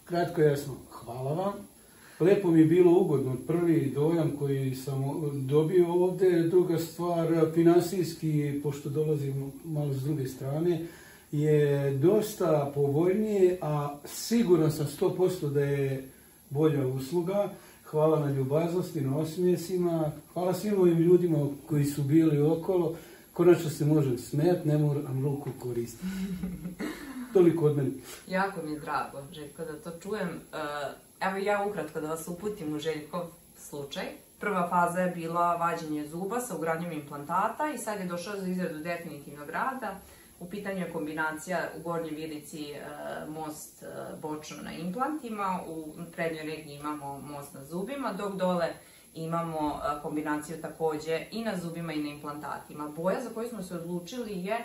Kratko jasno, hvala vam. Lepo mi je bilo ugodno, prvi dojam koji sam dobio ovdje. Druga stvar, finansijski, pošto dolazim malo s druge strane, je dosta povoljnije, a siguran sam 100% da je bolja usluga. Hvala na ljubaznosti, na osmijesima, hvala svim ovim ljudima koji su bili okolo. Konačno se može smijati, ne moram ruku koristiti. Toliko od mene. Jako mi je drago, Željko, da to čujem. Evo ja ukratko da vas uputim u Željkov slučaj. Prva faza je bila vađenje zuba sa ugradnjom implantata i sad je došao za izradu definitivnog rada. U pitanju je kombinacija u gornjoj vilici most bočno na implantima, u prednjoj regiji imamo most na zubima, dok dole imamo kombinaciju također i na zubima i na implantatima. Boja za koju smo se odlučili je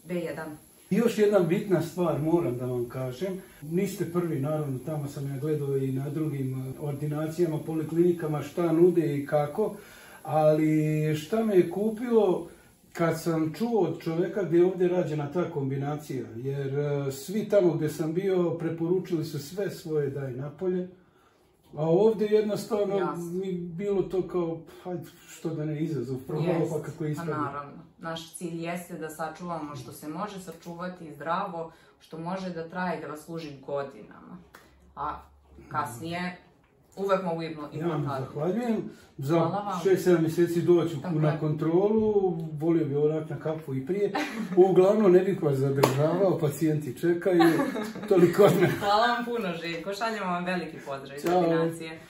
B1. I još jedna bitna stvar moram da vam kažem. Niste prvi, naravno, tamo sam ja gledao i na drugim ordinacijama, poliklinikama šta nude i kako, ali šta me je kupilo kad sam čuo od čovjeka gdje je ovdje rađena ta kombinacija, jer svi tamo gdje sam bio preporučili su sve svoje daj napolje, a ovdje jednostavno mi bilo to kao, što da ne izazov, probalo pa kako ispadne. Naravno, naš cilj jeste da sačuvamo što se može sačuvati zdravo, što može da traje, da vas služi godinama, a kasnije uvek mogu implantati. Ja vam zahvaljujem. Za 6-7 mjeseci doću na kontrolu, volio bi onak na kafu i prije. Uglavnom ne bih vas zadržavao, pacijenti čekaju. Toliko od mene. Hvala vam puno, Željko. Šaljemo vam veliki pozdrav iz ordinacije.